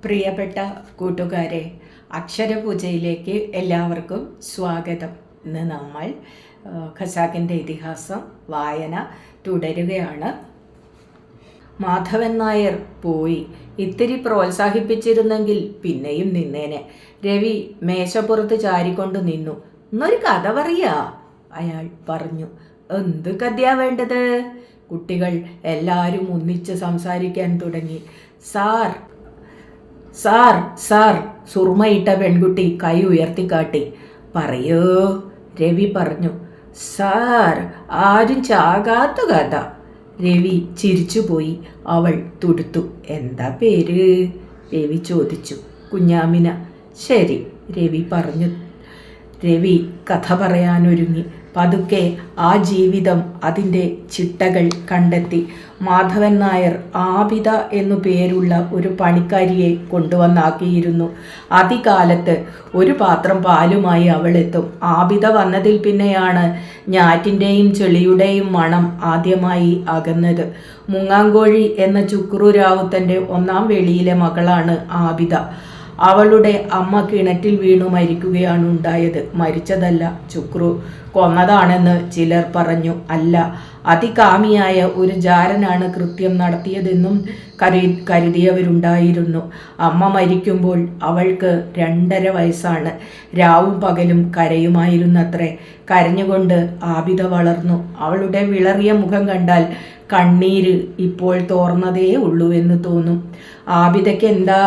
പ്രിയപ്പെട്ട കൂട്ടുകാരെ, അക്ഷരപൂജയിലേക്ക് എല്ലാവർക്കും സ്വാഗതം. ഇന്ന് നമ്മൾ ഖസാക്കിൻ്റെ ഇതിഹാസം വായന തുടരുകയാണ്. മാധവൻ നായർ പോയി. ഇത്തിരി പ്രോത്സാഹിപ്പിച്ചിരുന്നെങ്കിൽ പിന്നെയും നിന്നേനെ. രവി മേശപ്പുറത്ത് ചാരിക്കൊണ്ട് നിന്നു. ഇന്നൊരു കഥ പറയാ, അയാൾ പറഞ്ഞു. എന്ത് കഥയാ വേണ്ടത്? കുട്ടികൾ എല്ലാവരും ഒന്നിച്ച് സംസാരിക്കാൻ തുടങ്ങി. സാർ സാർ സാർ സുറുമയിട്ട പെൺകുട്ടി കൈ ഉയർത്തിക്കാട്ടി. പറയൂ, രവി പറഞ്ഞു. സാർ, ആരും ചാകാത്ത കഥ. രവി ചിരിച്ചുപോയി. അവൾ തുടുത്തു. എന്താ പേര്? രവി ചോദിച്ചു. കുഞ്ഞാമിന. ശരി, രവി പറഞ്ഞു. രവി കഥ പറയാനൊരുങ്ങി. പതുക്കെ ആ ജീവിതം അതിൻ്റെ ചിട്ടകൾ കണ്ടെത്തി. മാധവൻ നായർ ആബിദ എന്നു പേരുള്ള ഒരു പണിക്കാരിയെ കൊണ്ടുവന്നാക്കിയിരുന്നു. അതികാലത്ത് ഒരു പാത്രം പാലുമായി അവളെത്തും. ആബിദ വന്നതിൽ പിന്നെയാണ് ഞാറ്റിൻ്റെയും ചെളിയുടെയും മണം ആദ്യമായി അകന്നത്. മുങ്ങാങ്കോഴി എന്ന ചുക്രു രാവുത്തൻ്റെ ഒന്നാം വെളിയിലെ മകളാണ് ആബിദ. അവളുടെ അമ്മ കിണറ്റിൽ വീണു മരിക്കുകയാണ് ഉണ്ടായത്. മരിച്ചതല്ല, ചുക്രു കൊന്നതാണെന്ന് ചിലർ പറഞ്ഞു. അല്ല, അതികാമിയായ ഒരു ജാരനാണ് കൃത്യം നടത്തിയതെന്നും കരുതിയവരുണ്ടായിരുന്നു. അമ്മ മരിക്കുമ്പോൾ അവൾക്ക് 2.5 വയസ്സാണ്. രാവും പകലും കരയുമായിരുന്നത്രേ. കരഞ്ഞുകൊണ്ട് ആബിദ വളർന്നു. അവളുടെ വിളറിയ മുഖം കണ്ടാൽ കണ്ണീര് ഇപ്പോൾ തോർന്നതേ ഉള്ളൂ എന്ന് തോന്നും. ആബിദയ്ക്ക് എന്താ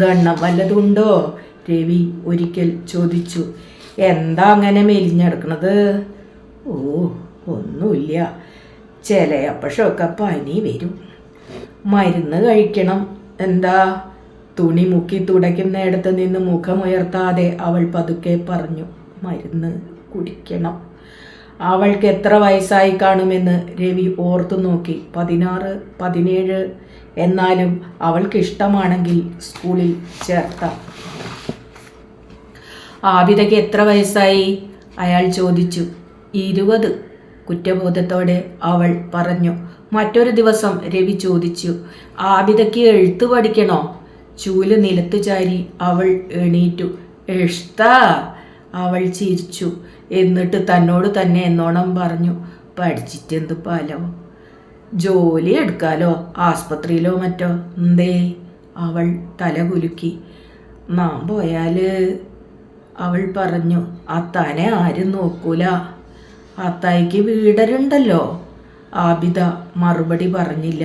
ദണ്ണം വല്ലതുണ്ടോ? രവി ഒരിക്കൽ ചോദിച്ചു. എന്താ അങ്ങനെ മെലിഞ്ഞെടുക്കണത്? ഓ, ഒന്നുമില്ല. ചിലയപ്പോഴൊക്കെ പനി വരും. മരുന്ന് കഴിക്കണം. എന്താ? തുണി മുക്കി തുടയ്ക്കുന്നിടത്ത് നിന്ന് മുഖമുയർത്താതെ അവൾ പതുക്കെ പറഞ്ഞു. മരുന്ന് കുടിക്കണം. അവൾക്ക് എത്ര വയസ്സായി കാണുമെന്ന് രവി ഓർത്തു നോക്കി. 16, 17. എന്നാലും അവൾക്ക് ഇഷ്ടമാണെങ്കിൽ സ്കൂളിൽ ചേർത്താം. ആബിദയ്ക്ക് എത്ര വയസ്സായി? അയാൾ ചോദിച്ചു. 20. കുറ്റബോധത്തോടെ അവൾ പറഞ്ഞു. മറ്റൊരു ദിവസം രവി ചോദിച്ചു. ആബിദയ്ക്ക് എഴുത്ത് പഠിക്കണോ? ചൂല് നിലത്തു ചാരി അവൾ എണീറ്റു. എഷ്താ? അവൾ ചിരിച്ചു. എന്നിട്ട് തന്നോട് തന്നെ എന്നോണം പറഞ്ഞു. പഠിച്ചിട്ടെന്ത് ഫലം? ജോലി എടുക്കാലോ, ആസ്പത്രിയിലോ മറ്റോ. എന്തേ? അവൾ തല കുലുക്കി. നാം പോയാല്? അവൾ പറഞ്ഞു. അത്താനെ ആരും നോക്കൂല. അത്തായിക്ക് വീടരുണ്ടല്ലോ. ആബിദ മറുപടി പറഞ്ഞില്ല.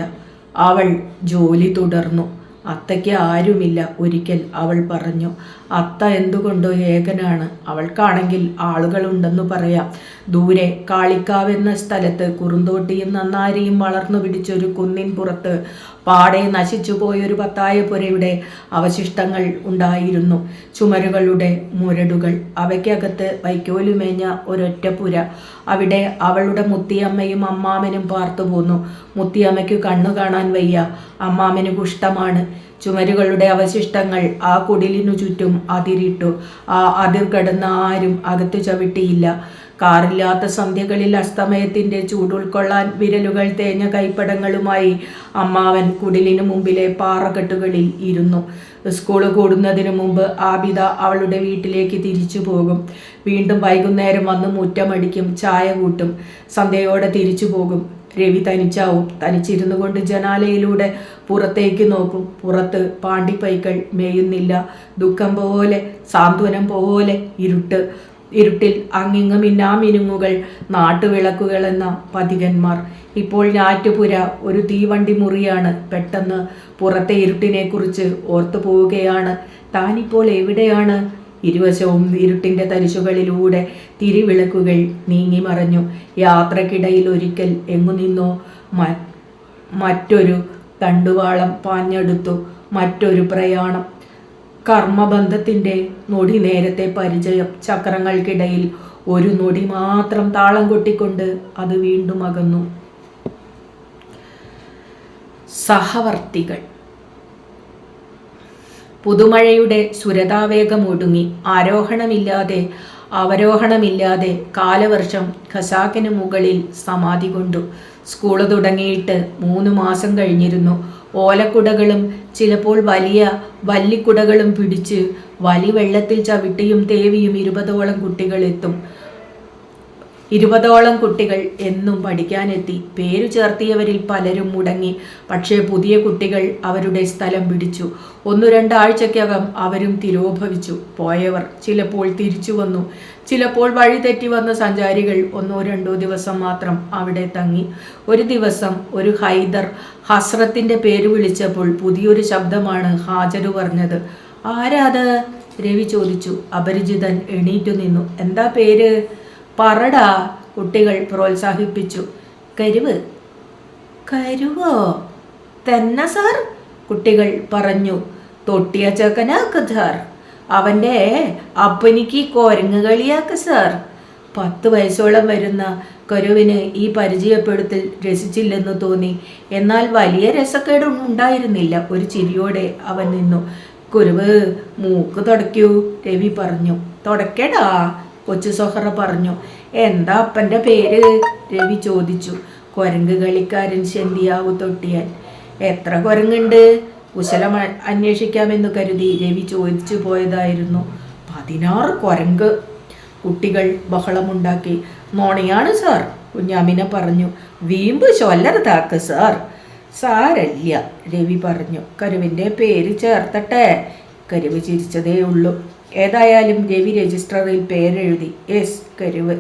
അവൾ ജോലി തുടർന്നു. അത്തയ്ക്ക് ആരുമില്ല. ഒരിക്കൽ അവൾ പറഞ്ഞു. അത്ത എന്തുകൊണ്ടോ ഏകനാണ്. അവൾക്കാണെങ്കിൽ ആളുകളുണ്ടെന്ന് പറയാം. ദൂരെ കാളിക്കാവെന്ന സ്ഥലത്ത് കുറുന്തോട്ടിയും നന്നാരിയും വളർന്നു പിടിച്ചൊരു കുന്നിൻ പുറത്ത് പാടെ നശിച്ചു പോയൊരു പത്തായപ്പുരയുടെ അവശിഷ്ടങ്ങൾ ഉണ്ടായിരുന്നു. ചുമരുകളുടെ മുരടുകൾ. അവയ്ക്കകത്ത് വൈക്കോലുമേഞ്ഞ ഒരൊറ്റപ്പുര. അവിടെ അവളുടെ മുത്തിയമ്മയും അമ്മാമനും പാർത്തുപോന്നു. മുത്തിയമ്മയ്ക്ക് കണ്ണു കാണാൻ വയ്യ. അമ്മാമന് കുഷ്ഠമാണ്. ചുമരുകളുടെ അവശിഷ്ടങ്ങൾ ആ കുടിലിനു ചുറ്റും അതിരിട്ടു. ആ അതിർ കടന്ന ആരും അകത്തു ചവിട്ടിയില്ല. കാറില്ലാത്ത സന്ധ്യകളിൽ അസ്തമയത്തിൻ്റെ ചൂടുൾക്കൊള്ളാൻ വിരലുകൾ തേഞ്ഞ കൈപ്പടങ്ങളുമായി അമ്മാവൻ കുടിലിനു മുമ്പിലെ പാറക്കെട്ടുകളിൽ ഇരുന്നു. സ്കൂള് കൂടുന്നതിനു മുമ്പ് ആബിദ അവളുടെ വീട്ടിലേക്ക് തിരിച്ചു പോകും. വീണ്ടും വൈകുന്നേരം വന്ന് മുറ്റമടിക്കും, ചായ കൂട്ടും. സന്ധ്യയോടെ തിരിച്ചു പോകും. രവി തനിച്ചാവും. തനിച്ചിരുന്നു കൊണ്ട് ജനാലയിലൂടെ പുറത്തേക്ക് നോക്കും. പുറത്ത് പാണ്ടിപ്പൈക്കൾ മേയുന്നില്ല. ദുഃഖം പോലെ, സാന്ത്വനം പോലെ ഇരുട്ട്. ഇരുട്ടിൽ അങ്ങിങ്ങും മിന്നാമിനുങ്ങുകൾ, നാട്ടുവിളക്കുകളെന്ന പഥികന്മാർ. ഇപ്പോൾ ഞാറ്റുപുര ഒരു തീവണ്ടി മുറിയാണ്. പെട്ടെന്ന് പുറത്തെ ഇരുട്ടിനെക്കുറിച്ച് ഓർത്തു പോവുകയാണ്. താനിപ്പോൾ എവിടെയാണ്? ഇരുവശവും ഇരുട്ടിൻ്റെ തരിശുകളിലൂടെ തിരിവിളക്കുകൾ നീങ്ങി മറഞ്ഞു. യാത്രക്കിടയിൽ ഒരിക്കൽ എങ്ങു നിന്നോ മറ്റൊരു തണ്ടുവാളം പാഞ്ഞെടുത്തു. മറ്റൊരു പ്രയാണം. കർമ്മബന്ധത്തിൻ്റെ നൊടി നേരത്തെ പരിചയം. ചക്രങ്ങൾക്കിടയിൽ ഒരു നൊടി മാത്രം താളം കൊട്ടിക്കൊണ്ട് അത് വീണ്ടും അകന്നു. സഹവർത്തികൾ. പുതുമഴയുടെ സുരതാവേഗം ഒടുങ്ങി. ആരോഹണമില്ലാതെ അവരോഹണമില്ലാതെ കാലവർഷം ഖസാക്കിന് മുകളിൽ സമാധി കൊണ്ടു. സ്കൂള് തുടങ്ങിയിട്ട് 3 മാസം കഴിഞ്ഞിരുന്നു. ഓലക്കുടകളും ചിലപ്പോൾ വലിയ വല്ലിക്കുടകളും പിടിച്ച് വലി വെള്ളത്തിൽ ചവിട്ടിയും തേവിയും 20ഓളം കുട്ടികൾ എത്തും. 20ഓളം കുട്ടികൾ എന്നും പഠിക്കാനെത്തി. പേരു ചേർത്തിയവരിൽ പലരും മുടങ്ങി. പക്ഷേ പുതിയ കുട്ടികൾ അവരുടെ സ്ഥലം പിടിച്ചു. 1-2 ആഴ്ചയ്ക്കകം അവരും തിരോഭവിച്ചു. പോയവർ ചിലപ്പോൾ തിരിച്ചു വന്നു. ചിലപ്പോൾ വഴി തെറ്റി വന്ന സഞ്ചാരികൾ 1-2 ദിവസം മാത്രം അവിടെ തങ്ങി. ഒരു ദിവസം ഒരു ഹൈദർ ഹസ്രത്തിന്റെ പേര് വിളിച്ചപ്പോൾ പുതിയൊരു ശബ്ദമാണ് ഹാജരു പറഞ്ഞത്. ആരാത്? രവി ചോദിച്ചു. അപരിചിതൻ എണീറ്റു നിന്നു. എന്താ പേര്? പറടാ, കുട്ടികൾ പ്രോത്സാഹിപ്പിച്ചു. കരുവ്. കരുവോ തന്നെ സാർ? കുട്ടികൾ പറഞ്ഞു. തൊട്ടിയ ചക്കനാക്ക് സാർ. അവൻ്റെ അപ്പനിക്ക് കുരങ്ങ് കളിയാക്ക് സാർ. 10 വയസ്സോളം വരുന്ന കരുവിന് ഈ പരിചയപ്പെടുത്തൽ രസിച്ചില്ലെന്ന് തോന്നി. എന്നാൽ വലിയ രസക്കേട് ഉണ്ടായിരുന്നില്ല. ഒരു ചിരിയോടെ അവൻ നിന്നു. കുരുവ് മൂക്ക് തുടയ്ക്കൂ, രവി പറഞ്ഞു. തുടക്കടാ, കൊച്ചു സൊഹറ പറഞ്ഞു. എന്താ അപ്പൻ്റെ പേര്? രവി ചോദിച്ചു. കുരങ്ക് കളിക്കാരൻ ശന്തിയാവു തൊട്ടിയാൻ. എത്ര കുരങ്ങുണ്ട്? കുശലം അന്വേഷിക്കാമെന്ന് കരുതി രവി ചോദിച്ചു പോയതായിരുന്നു. 16 കുരങ്ക്. കുട്ടികൾ ബഹളമുണ്ടാക്കി. നോണിയാണ് സാർ, കുഞ്ഞാമിന പറഞ്ഞു. വീമ്പ് ചൊല്ലരുതാക്ക് സാർ. സാരല്ല, രവി പറഞ്ഞു. കരുവിൻ്റെ പേര് ചേർത്തട്ടെ. കരുവ് ചിരിച്ചതേ ഉള്ളൂ. ഏതായാലും രവി രജിസ്റ്ററിൽ പേരെഴുതി. എസ് കരുവ്.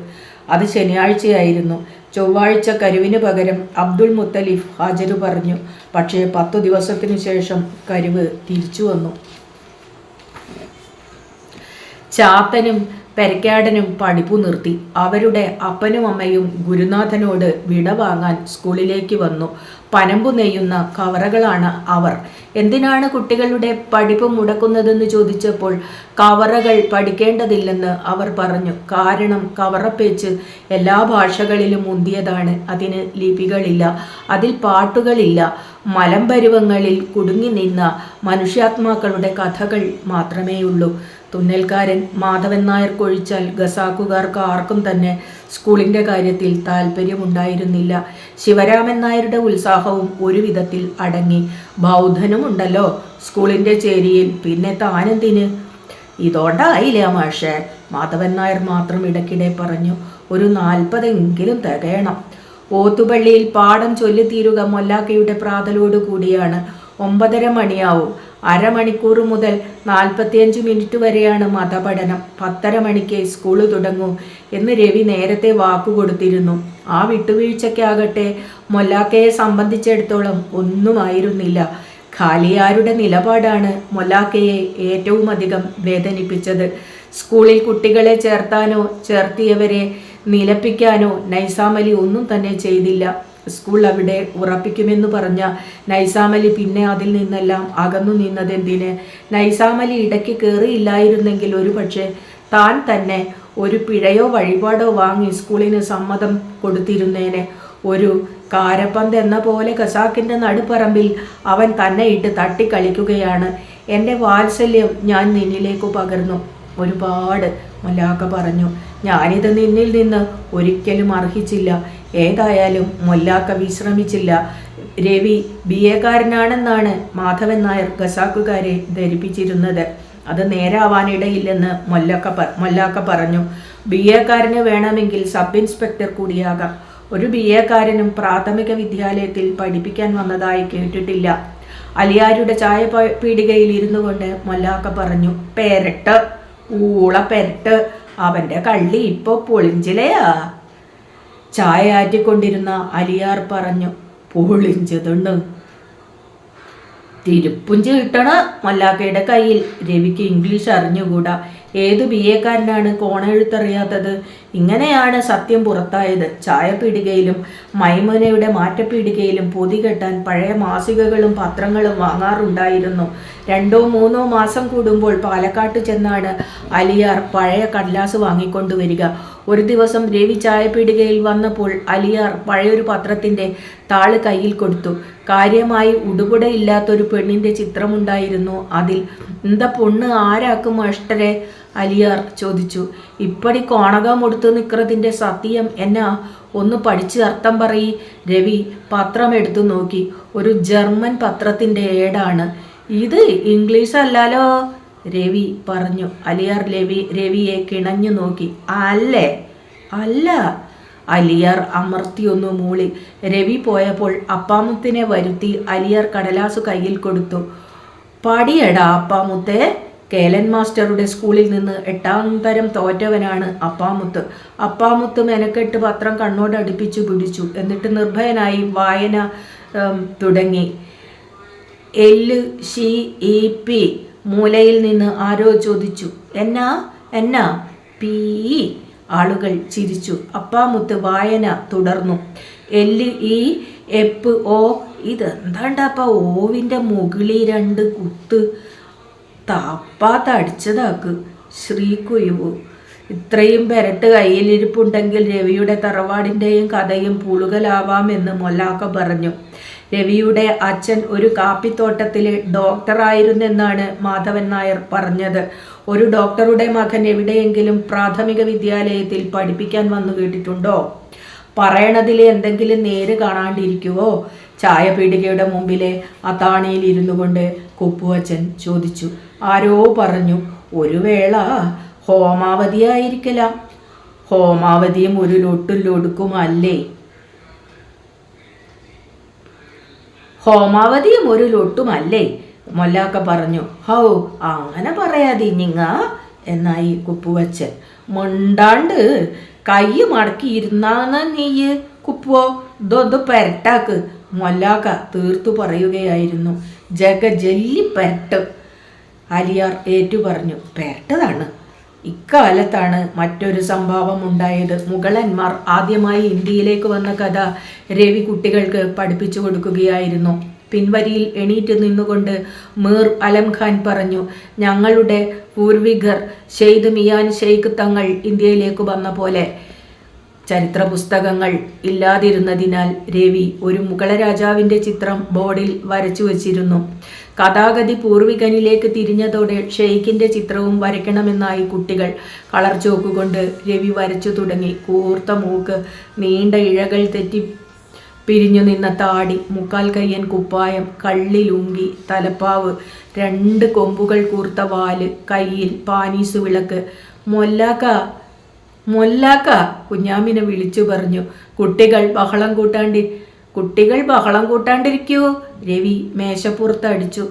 അത് ശനിയാഴ്ചയായിരുന്നു. ചൊവ്വാഴ്ച കരുവിന് പകരം അബ്ദുൾ മുത്തലിഫ് ഹാജരു പറഞ്ഞു. പക്ഷേ 10 ദിവസത്തിനു ശേഷം കരുവ് തിരിച്ചു വന്നു. ചാത്തനും പെരക്കാടനും പഠിപ്പു നിർത്തി. അവരുടെ അപ്പനും അമ്മയും ഗുരുനാഥനോട് വിട വാങ്ങാൻ സ്കൂളിലേക്ക് വന്നു. പനമ്പു നെയ്യുന്ന കവറകളാണ് അവർ. എന്തിനാണ് കുട്ടികളുടെ പഠിപ്പ് മുടക്കുന്നതെന്ന് ചോദിച്ചപ്പോൾ കവറകൾ പഠിക്കേണ്ടതില്ലെന്ന് അവർ പറഞ്ഞു. കാരണം കവറപ്പേച്ച് എല്ലാ ഭാഷകളിലും മുന്തിയതാണ്. അതിന് ലിപികളില്ല, അതിൽ പാട്ടുകളില്ല. മലമ്പരുവങ്ങളിൽ കുടുങ്ങി നിന്ന മനുഷ്യാത്മാക്കളുടെ കഥകൾ മാത്രമേയുള്ളൂ. തുന്നൽക്കാരൻ മാധവൻ നായർ കൊഴിച്ചാൽ ഗസാക്കുകാർക്ക് ആർക്കും തന്നെ സ്കൂളിൻ്റെ കാര്യത്തിൽ താല്പര്യമുണ്ടായിരുന്നില്ല. ശിവരാമൻ നായരുടെ ഉത്സാഹവും ഒരു വിധത്തിൽ അടങ്ങി. ബൗദ്ധനുമുണ്ടല്ലോ സ്കൂളിൻ്റെ ചേരിയിൽ, പിന്നെ താനെന്തിന്? ഇതോണ്ടായില്ല മാഷേ, മാധവൻ നായർ മാത്രം ഇടയ്ക്കിടെ പറഞ്ഞു. ഒരു 40 തികയണം. ഓത്തുപള്ളിയിൽ പാഠം ചൊല്ലിത്തീരുക മൊല്ലാക്കയുടെ പ്രാതലോട് കൂടിയാണ്. 9:30 മണിയാവും. അരമണിക്കൂർ മുതൽ 45 മിനിറ്റ് വരെയാണ് മതപഠനം. 10:30 മണിക്ക് സ്കൂള് തുടങ്ങൂ എന്ന് രവി നേരത്തെ വാക്കുകൊടുത്തിരുന്നു. ആ വിട്ടുവീഴ്ചയ്ക്കാകട്ടെ മൊല്ലാക്കയെ സംബന്ധിച്ചിടത്തോളം ഒന്നുമായിരുന്നില്ല. ഖാലിയാരുടെ നിലപാടാണ് മൊല്ലാക്കയെ ഏറ്റവും അധികം വേദനിപ്പിച്ചത്. സ്കൂളിൽ കുട്ടികളെ ചേർത്താനോ ചേർത്തിയവരെ നിലപ്പിക്കാനോ നൈസാമലി ഒന്നും തന്നെ ചെയ്തില്ല. സ്കൂൾ അവിടെ ഉറപ്പിക്കുമെന്ന് പറഞ്ഞ നൈസാമലി പിന്നെ അതിൽ നിന്നെല്ലാം അകന്നു നിന്നതെന്തിന്? നൈസാമലി ഇടയ്ക്ക് കയറിയില്ലായിരുന്നെങ്കിൽ ഒരു പക്ഷേ താൻ തന്നെ ഒരു പിഴയോ വഴിപാടോ വാങ്ങി സ്കൂളിന് സമ്മതം കൊടുത്തിരുന്നേനെ. ഒരു കാരപ്പന്ത് എന്ന പോലെ ഖസാക്കിൻ്റെ നടുപ്പറമ്പിൽ അവൻ തന്നെ ഇട്ട് തട്ടിക്കളിക്കുകയാണ്. എൻ്റെ വാത്സല്യം ഞാൻ നിന്നിലേക്ക് പകർന്നു. ഒരുപാട്, മൊല്ലാക്ക പറഞ്ഞു. ഞാനിത് നിന്നിൽ നിന്ന് ഒരിക്കലും അർഹിച്ചില്ല. ഏതായാലും മൊല്ലാക്ക വിശ്രമിച്ചില്ല. രവി BA-കാരനാണെന്നാണ് മാധവൻ നായർ ഖസാക്കുകാരെ ധരിപ്പിച്ചിരുന്നത്. അത് നേരാവാനിടയില്ലെന്ന് മൊല്ലാക്ക പറഞ്ഞു. BA-കാരന് വേണമെങ്കിൽ സബ് ഇൻസ്പെക്ടർ കൂടിയാകാം. ഒരു BA-കാരനും പ്രാഥമിക വിദ്യാലയത്തിൽ പഠിപ്പിക്കാൻ വന്നതായി കേട്ടിട്ടില്ല. അലിയാരുടെ ചായ പീടികയിൽ ഇരുന്നു കൊണ്ട് മൊല്ലാക്ക പറഞ്ഞു. പെരട്ട്, ഊള പെരട്ട്. അവൻ്റെ കള്ളി ഇപ്പോൾ പൊളിഞ്ചിലയാ. ചായ ആറ്റിക്കൊണ്ടിരുന്ന അലിയാർ പറഞ്ഞു. പൊളിഞ്ചതുണ്ട്. തിരുപ്പുഞ്ച് കിട്ടണ മൊല്ലാക്കയുടെ കയ്യിൽ. രവിക്ക് ഇംഗ്ലീഷ് അറിഞ്ഞുകൂടാ. ഏത് BA-കാരനാണ് കോണെഴുത്തറിയാത്തത്? ഇങ്ങനെയാണ് സത്യം പുറത്തായത്. ചായപ്പീടികയിലും മൈമുനയുടെ മാറ്റപ്പീടികയിലും പൊതി കെട്ടാൻ പഴയ മാസികകളും പത്രങ്ങളും വാങ്ങാറുണ്ടായിരുന്നു. 2-3 മാസം കൂടുമ്പോൾ പാലക്കാട്ട് ചെന്നാണ് അലിയാർ പഴയ കടലാസ് വാങ്ങിക്കൊണ്ടുവരിക. ഒരു ദിവസം രവി ചായപ്പീടികയിൽ വന്നപ്പോൾ അലിയാർ പഴയൊരു പത്രത്തിൻ്റെ താള് കയ്യിൽ കൊടുത്തു. കാര്യമായി ഉടുപുടയില്ലാത്തൊരു പെണ്ണിൻ്റെ ചിത്രമുണ്ടായിരുന്നു അതിൽ. എന്താ പൊണ്ണ് ആരാക്കും മാഷ്ടരെ? അലിയാർ ചോദിച്ചു. ഇപ്പടി കോണകം കൊടുത്തു നിൽക്കുന്നതിൻ്റെ സത്യം എന്നാ? ഒന്ന് പഠിച്ച് അർത്ഥം പറയി. രവി പത്രം എടുത്തു നോക്കി. ഒരു ജർമ്മൻ പത്രത്തിൻ്റെ ഏടാണ്. ഇത് ഇംഗ്ലീഷ് അല്ലാലോ, രവി പറഞ്ഞു. അലിയാർ രവിയെ കിണഞ്ഞു നോക്കി. അല്ലേ? അല്ല. അലിയാർ അമർത്തിയൊന്നു മൂളി. രവി പോയപ്പോൾ അപ്പാമുത്തിനെ വരുത്തി അലിയാർ കടലാസു കയ്യിൽ കൊടുത്തു. പടിയടാ അപ്പാമുത്തേ. കേലൻ മാസ്റ്ററുടെ സ്കൂളിൽ നിന്ന് 8ാം തരം തോറ്റവനാണ് അപ്പാമുത്ത്. അപ്പാമുത്ത് മെനക്കെട്ട് പത്രം കണ്ണോട് അടുപ്പിച്ചു പിടിച്ചു. എന്നിട്ട് നിർഭയനായി വായന തുടങ്ങി. LCEP. മൂലയിൽ നിന്ന് ആരോ ചോദിച്ചു. എന്നാ? പി. ആളുകൾ ചിരിച്ചു. അപ്പാമുത്ത് വായന തുടർന്നു. LEFO. ഇതെന്താണ്ടപ്പ ഓവിൻ്റെ മുകളിൽ 2 കുത്ത്. തടിച്ചതാക്ക്. ശ്രീകുയുവു. ഇത്രയും പെരട്ട് കയ്യിലിരിപ്പുണ്ടെങ്കിൽ രവിയുടെ തറവാടിൻ്റെയും കഥയും പുളുകലാവാമെന്ന് മൊല്ലാക്ക പറഞ്ഞു. രവിയുടെ അച്ഛൻ ഒരു കാപ്പിത്തോട്ടത്തിലെ ഡോക്ടറായിരുന്നെന്നാണ് മാധവൻ നായർ പറഞ്ഞത്. ഒരു ഡോക്ടറുടെ മകൻ എവിടെയെങ്കിലും പ്രാഥമിക വിദ്യാലയത്തിൽ പഠിപ്പിക്കാൻ വന്നു കേട്ടിട്ടുണ്ടോ? പറയണതിൽ എന്തെങ്കിലും നേര് കാണാണ്ടിരിക്കുവോ? ചായപീടികയുടെ മുമ്പിലെ അത്താണിയിൽ ഇരുന്നു കൊണ്ട് കുപ്പുവച്ചൻ ചോദിച്ചു. ആരോ പറഞ്ഞു. ഒരു വേള ഹോമാവതിയായിരിക്കലാം. ഹോമാവതിയും ഒരു ലൊട്ടുമല്ലേ? ഹോമാവതിയും ഒരു ലൊട്ടുമല്ലേ? മൊല്ലാക്ക പറഞ്ഞു. ഹൗ അങ്ങനെ പറയാതി നിങ്ങ എന്നായി കുപ്പുവച്ചൻ. മുണ്ടാണ്ട് കൈ മടക്കിയിരുന്നാന്ന് നീയ് കുപ്പുവോ? ഇതൊന്ന് പെരട്ടാക്ക്. മൊല്ലാക്ക തീർത്തു പറയുകയായിരുന്നു. ജല്ലി പെരട്ട്. അലിയാർ ഏറ്റു പറഞ്ഞു. പെരട്ടതാണ്. ഇക്കാലത്താണ് മറ്റൊരു സംഭവം ഉണ്ടായത്. മുഗളന്മാർ ആദ്യമായി ഇന്ത്യയിലേക്ക് വന്ന കഥ രവി കുട്ടികൾക്ക് പഠിപ്പിച്ചു കൊടുക്കുകയായിരുന്നു. പിൻവരിയിൽ എണീറ്റ് നിന്നുകൊണ്ട് മീർ അലം ഖാൻ പറഞ്ഞു. ഞങ്ങളുടെ പൂർവികർ ഷെയ്ദ് മിയാൻ ഷെയ്ഖ് തങ്ങൾ ഇന്ത്യയിലേക്ക് വന്ന പോലെ ചരിത്ര പുസ്തകങ്ങൾ ഇല്ലാതിരുന്നതിനാൽ രവി ഒരു മുഗള രാജാവിൻ്റെ ചിത്രം ബോർഡിൽ വരച്ചു വച്ചിരുന്നു. കഥാഗതി പൂർവികനിലേക്ക് തിരിഞ്ഞതോടെ ഷെയ്ഖിൻ്റെ ചിത്രവും വരയ്ക്കണമെന്നായി കുട്ടികൾ. കളർ ചോക്കുകൊണ്ട് രവി വരച്ചു തുടങ്ങി. കൂർത്ത മൂക്ക്, നീണ്ട ഇഴകൾ തെറ്റി പിരിഞ്ഞു നിന്ന താടി, മുക്കാൽ കയ്യൻ കുപ്പായം, കള്ളിലുങ്കി, തലപ്പാവ്, 2 കൊമ്പുകൾ കൂർത്ത വാല്, കയ്യിൽ പാനീസ് വിളക്ക്. മൊല്ലാക്ക കുഞ്ഞാമിനെ വിളിച്ചു പറഞ്ഞു. കുട്ടികൾ ബഹളം കൂട്ടാണ്ടിരിക്കൂ. രവി മേശപ്പുറത്ത് അടിച്ചു.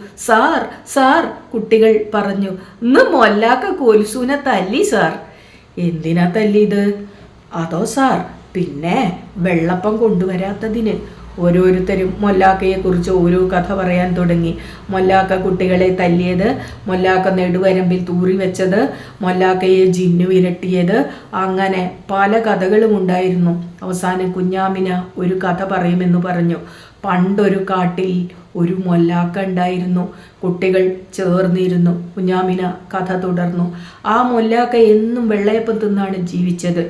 സാർ കുട്ടികൾ പറഞ്ഞു. ഇന്ന് മൊല്ലാക്ക കോൽസൂനെ തല്ലി സാർ. എന്തിനാ തല്ലിയത്? അതോ സാർ, പിന്നെ വെള്ളപ്പം കൊണ്ടുവരാത്തതിന്. ഓരോരുത്തരും മൊല്ലാക്കയെക്കുറിച്ച് ഓരോ കഥ പറയാൻ തുടങ്ങി. മൊല്ലാക്ക കുട്ടികളെ തല്ലിയത്, മൊല്ലാക്ക നെടുവരമ്പിൽ തൂറി വെച്ചത്, മൊല്ലാക്കയെ ജിന്നു വിരട്ടിയത്, അങ്ങനെ പല കഥകളും ഉണ്ടായിരുന്നു. അവസാനം കുഞ്ഞാമിന ഒരു കഥ പറയുമെന്ന് പറഞ്ഞു. പണ്ടൊരു കാട്ടിൽ ഒരു മൊല്ലാക്ക ഉണ്ടായിരുന്നു. കുട്ടികൾ ചേർന്നിരുന്നു. കുഞ്ഞാമിന കഥ തുടർന്നു. ആ മൊല്ലാക്ക എന്നും വെള്ളയപ്പം തിന്നാണ് ജീവിച്ചത്.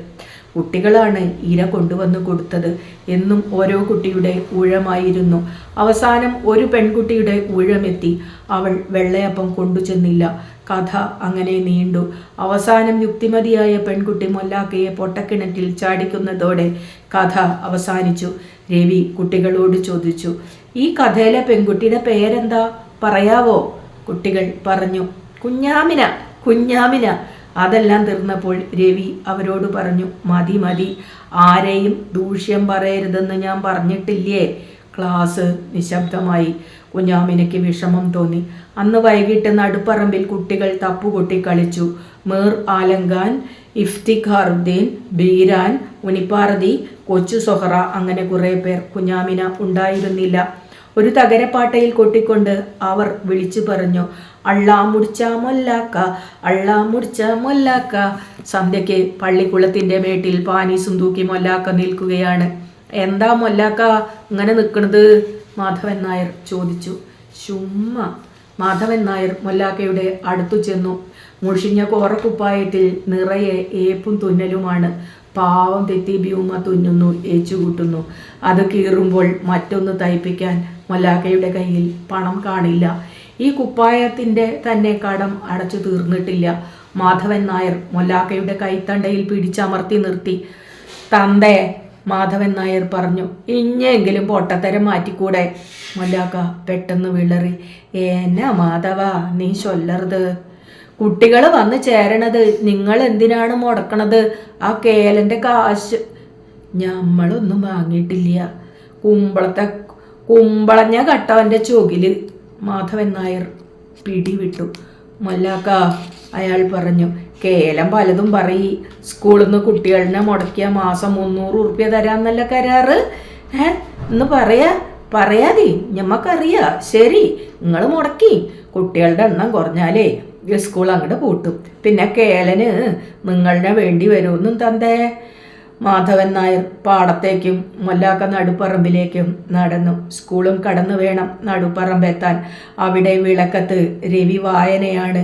കുട്ടികളാണ് ഇര കൊണ്ടുവന്ന് കൊടുത്തത്. എന്നും ഓരോ കുട്ടിയുടെ ഊഴമായിരുന്നു. അവസാനം ഒരു പെൺകുട്ടിയുടെ ഊഴമെത്തി. അവൾ വെള്ളയപ്പം കൊണ്ടുചെന്നില്ല. കഥ അങ്ങനെ നീണ്ടു. അവസാനം യുക്തിമതിയായ പെൺകുട്ടി മൊല്ലാക്കയെ പൊട്ടക്കിണറ്റിൽ ചാടിക്കുന്നതോടെ കഥ അവസാനിച്ചു. രവി കുട്ടികളോട് ചോദിച്ചു. ഈ കഥയിലെ പെൺകുട്ടിയുടെ പേരെന്താ പറയാവോ? കുട്ടികൾ പറഞ്ഞു. കുഞ്ഞാമിന. അതെല്ലാം തീർന്നപ്പോൾ രവി അവരോട് പറഞ്ഞു. മതി, ആരെയും ദൂഷ്യം പറയരുതെന്ന് ഞാൻ പറഞ്ഞിട്ടില്ലേ? ക്ലാസ് നിശബ്ദമായി. കുഞ്ഞാമിനയ്ക്ക് വിഷമം തോന്നി. അന്ന് വൈകിട്ട് നടുപ്പറമ്പിൽ കുട്ടികൾ തപ്പുകൊട്ടി കളിച്ചു. മീർ ആലംഖാൻ, ഇഫ്തിഖാറുദ്ദീൻ, ബീരാൻ, ഉനിപ്പാറതി, കൊച്ചു സൊഹറ, അങ്ങനെ കുറേ പേർ. കുഞ്ഞാമിന ഉണ്ടായിരുന്നില്ല. ഒരു തകരപ്പാട്ടയിൽ കൊട്ടിക്കൊണ്ട് അവർ വിളിച്ചു പറഞ്ഞു. അള്ളാ മുടിച്ച മൊല്ലാക്ക. സന്ധ്യയ്ക്ക് പള്ളിക്കുളത്തിൻ്റെ മേട്ടിൽ പാനീസും തൂക്കി മൊല്ലാക്ക നിൽക്കുകയാണ്. എന്താ മൊല്ലാക്ക ഇങ്ങനെ നിൽക്കണത്? മാധവൻ നായർ ചോദിച്ചു. ചുമ്മാ. മാധവൻ നായർ മൊല്ലാക്കയുടെ അടുത്തു ചെന്നു. മുഷിഞ്ഞ കോറക്കുപ്പായത്തിൽ നിറയെ ഏപ്പും തുന്നലുമാണ്. പാവം തെറ്റി ഭ്യൂമ തുന്നുന്നു, ഏച്ചുകൂട്ടുന്നു. അത് കീറുമ്പോൾ മറ്റൊന്ന് തയ്പ്പിക്കാൻ മൊല്ലാക്കയുടെ കയ്യിൽ പണം കാണില്ല. ഈ കുപ്പായത്തിൻ്റെ തന്നെ കടം അടച്ചു തീർന്നിട്ടില്ല. മാധവൻ നായർ മൊല്ലാക്കയുടെ കൈത്തണ്ടയിൽ പിടിച്ചമർത്തി നിർത്തി. തന്തേ, മാധവൻ നായർ പറഞ്ഞു, ഇഞ്ഞെങ്കിലും പൊട്ടത്തരം മാറ്റിക്കൂടെ? മൊല്ലാക്ക പെട്ടെന്ന് വിളറി. എന്നാ മാധവ നീ ചൊല്ലരുത്. കുട്ടികൾ വന്ന് ചേരണത് നിങ്ങൾ എന്തിനാണ് മുടക്കണത്? ആ കേലൻ്റെ കാശ് ഞമ്മളൊന്നും വാങ്ങിയിട്ടില്ല. കുമ്പളഞ്ഞ കട്ടവൻ്റെ ചൊകില്. മാധവൻ നായർ പിടിവിട്ടു. മൊല്ലാക്ക, അയാൾ പറഞ്ഞു, കേലം പലതും പറയി. സ്കൂളിൽ നിന്ന് കുട്ടികളിനെ മുടക്കിയ മാസം 300 ഉറുപ്പ്യ തരാന്നല്ല കരാറ്. എന്ന് പറയാതി ഞമ്മക്കറിയാ. ശരി, നിങ്ങൾ മുടക്കി. കുട്ടികളുടെ എണ്ണം കുറഞ്ഞാലേ സ്കൂൾ അങ്ങോട്ട് പൂട്ടും. പിന്നെ കേലന് നിങ്ങളുടെ വേണ്ടി വരുമെന്നും തന്തേ. മാധവൻ നായർ പാടത്തേക്കും മൊല്ലാക്ക നടുപ്പറമ്പിലേക്കും നടന്നു. സ്കൂളും കടന്നു വേണം നടുപ്പറമ്പെത്താൻ. അവിടെ വിളക്കത്ത് രവി വായനയാണ്.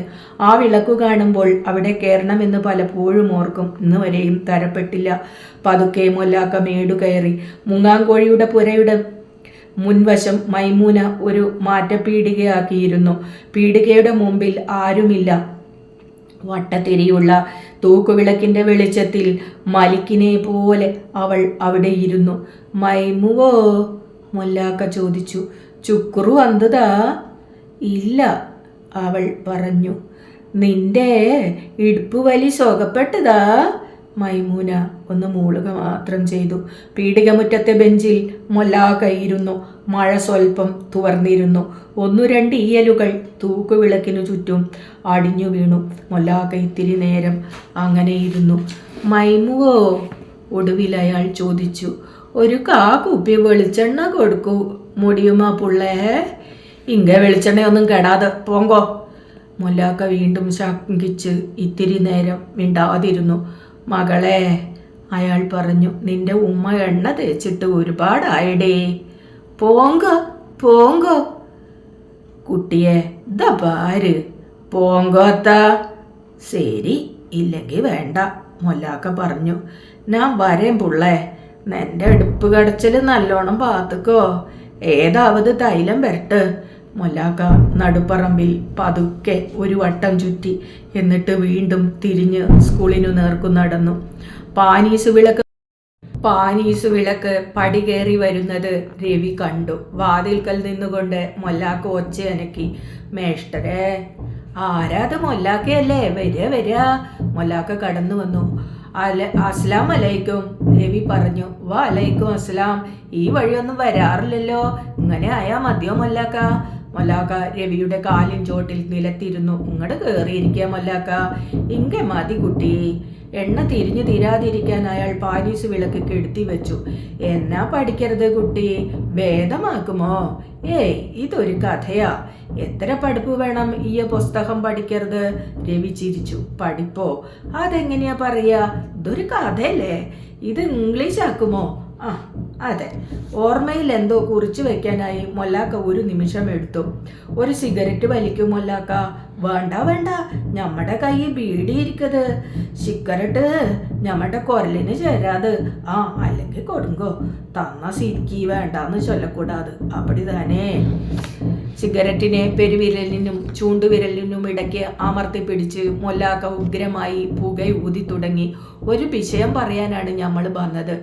ആ വിളക്കു കാണുമ്പോൾ അവിടെ കയറണമെന്ന് പലപ്പോഴും ഓർക്കും. ഇന്ന് വരെയും തരപ്പെട്ടില്ല. പതുക്കെ മൊല്ലാക്ക മേടു കയറി. മുങ്ങാങ്കോഴിയുടെ പുരയുടെ മുൻവശം മൈമൂന ഒരു മാറ്റപ്പീടികയാക്കിയിരുന്നു. പീടികയുടെ മുമ്പിൽ ആരുമില്ല. വട്ടത്തിരിയുള്ള തൂക്കുവിളക്കിൻ്റെ വെളിച്ചത്തിൽ മലിക്കിനെ പോലെ അവൾ അവിടെ ഇരുന്നു. മൈമുവോ? മൊല്ലാക്ക ചോദിച്ചു. ചുക്കുറു വന്നതാ? ഇല്ല, അവൾ പറഞ്ഞു. നിന്റെ ഇടുപ്പ് വലി സുഖപ്പെട്ടതാ? മൈമൂന ഒന്ന് മൂളുക മാത്രം ചെയ്തു. പീടികമുറ്റത്തെ ബെഞ്ചിൽ മൊല്ലാക്ക ഇരുന്നു. മഴ സ്വൽപ്പം തുവർന്നിരുന്നു. 1-2 ഈയലുകൾ തൂക്കുവിളക്കിനു ചുറ്റും അടിഞ്ഞു വീണു. മൊല്ലാക്ക ഇത്തിരി നേരം അങ്ങനെ ഇരുന്നു. മൈമുവോ? ഒടുവിൽ അയാൾ ചോദിച്ചു. ഒരു കുപ്പി വെളിച്ചെണ്ണ കൊടുക്കൂ മുടിയുമാ പുള്ളേ. ഇങ്ക വെളിച്ചെണ്ണയൊന്നും കെടാതെ പോങ്കോ. മൊല്ലാക്ക വീണ്ടും ശങ്കിച്ച് ഇത്തിരി നേരം മിണ്ടാതിരുന്നു. മകളെ, അയാൾ പറഞ്ഞു, നിന്റെ ഉമ്മ എണ്ണ തേച്ചിട്ട് ഒരുപാടായടേ. പോങ്കോ കുട്ടിയെ, ദാര് പോങ്കോത്ത. ശരി, ഇല്ലെങ്കിൽ വേണ്ട, മൊല്ലാക്ക പറഞ്ഞു. ഞാൻ വരേം പുള്ളേ. നിന്റെ അടുപ്പ് കടച്ചിൽ നല്ലോണം പാത്തുക്കോ. ഏതാവത് തൈലം വരട്ട്. മൊല്ലാക്ക നടുപ്പറമ്പിൽ പതുക്കെ ഒരു വട്ടം ചുറ്റി. എന്നിട്ട് വീണ്ടും തിരിഞ്ഞ് സ്കൂളിനു നേർക്കു നടന്നു. പാനീസ് വിളക്ക് പടി കയറി വരുന്നത് രവി കണ്ടു. വാതിൽക്കൽ നിന്നുകൊണ്ട് മൊല്ലാക്ക ഒച്ചയനക്കി. മേഷ്ടരെ. ആരാത്? മൊല്ലാക്കയല്ലേ? വരിക. മൊല്ലാക്ക കടന്നു വന്നു. അസ്ലാം അലൈക്കും, രവി പറഞ്ഞു. വലൈക്കും അസ്ലാം. ഈ വഴിയൊന്നും വരാറില്ലല്ലോ. ഇങ്ങനെ ആയാ മതിയോ മൊല്ലാക്ക? മൊല്ലാക്ക രവിയുടെ കാലിൻ ചോട്ടിൽ നിലത്തിരുന്നു. ഇങ്ങോട്ട് കയറിയിരിക്കുക മൊല്ലാക്ക. ഇങ്ക മതി കുട്ടി. എണ്ണ തിരിഞ്ഞു തീരാതിരിക്കാൻ അയാൾ പാനീസ് വിളക്ക് കെടുത്തി വെച്ചു. എന്നാ പഠിക്കരുത് കുട്ടി? വേദമാക്കുമോ? ഏയ്, ഇതൊരു കഥയാ. എത്ര പഠിപ്പ് വേണം ഈ പുസ്തകം പഠിക്കരുത്? രവി ചിരിച്ചു. പഠിപ്പോ? അതെങ്ങനെയാ പറയാ? ഇതൊരു കഥയല്ലേ. ഇത് ഇംഗ്ലീഷ് ആക്കുമോ? ആ, അതെ. ഓർമ്മയിൽ എന്തോ കുറിച്ചു വെക്കാനായി മൊല്ലാക്ക ഒരു നിമിഷം എടുത്തു. ഒരു സിഗരറ്റ് വലിക്കും മൊല്ലാക്ക. വേണ്ട, ഞമ്മടെ കൈ ബീഡിയിരിക്കത്. സിഗരറ്റ് ഞമ്മടെ കൊരലിന് ചേരാത്. ആ, അല്ലെങ്കിൽ കൊടുങ്കോ. തന്ന സിരിക്കി വേണ്ടാന്ന് ചൊല്ലക്കൂടാത്. അപ്പടി തന്നെ. സിഗരറ്റിനെ പെരുവിരലിനും ചൂണ്ടുവിരലിനും ഇടയ്ക്ക് അമർത്തി പിടിച്ച് മൊല്ലാക്ക ഉഗ്രമായി പുക ഊതി തുടങ്ങി. ഒരു വിഷയം പറയാനാണ് ഞമ്മൾ വന്നത്.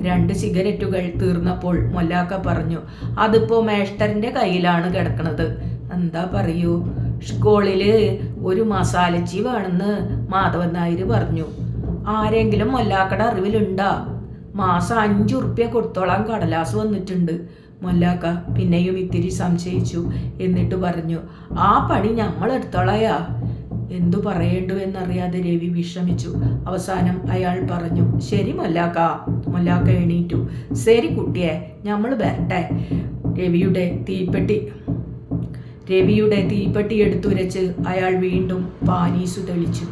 2 സിഗരറ്റുകൾ തീർന്നപ്പോൾ മൊല്ലാക്ക പറഞ്ഞു, അതിപ്പോ മേഷ്ടറിന്റെ കയ്യിലാണ് കിടക്കണത്. എന്താ പറയൂ? സ്കൂളില് ഒരു മസാലച്ചി വേണമെന്ന് മാധവൻ നായർ പറഞ്ഞു. ആരെങ്കിലും മൊല്ലാക്കയുടെ അറിവിലുണ്ടാ? മാസം 5 ഉറുപ്പ്യ കൊടുത്തോളാൻ കടലാസ് വന്നിട്ടുണ്ട്. മൊല്ലാക്ക പിന്നെയും ഇത്തിരി സംശയിച്ചു. എന്നിട്ട് പറഞ്ഞു, ആ പണി ഞമ്മളെടുത്തോളയാ. എന്തു പറയേണ്ടു എന്നറിയാതെ രവി വിഷമിച്ചു. അവസാനം അയാൾ പറഞ്ഞു, ശരി മൊല്ലാക്ക. മൊല്ലാക്ക എണീറ്റു. ശരി കുട്ടിയെ, നമ്മൾ വരട്ടെ. രവിയുടെ തീപ്പെട്ടി എടുത്തുരച്ച് അയാൾ വീണ്ടും പാനീസു തെളിച്ചു.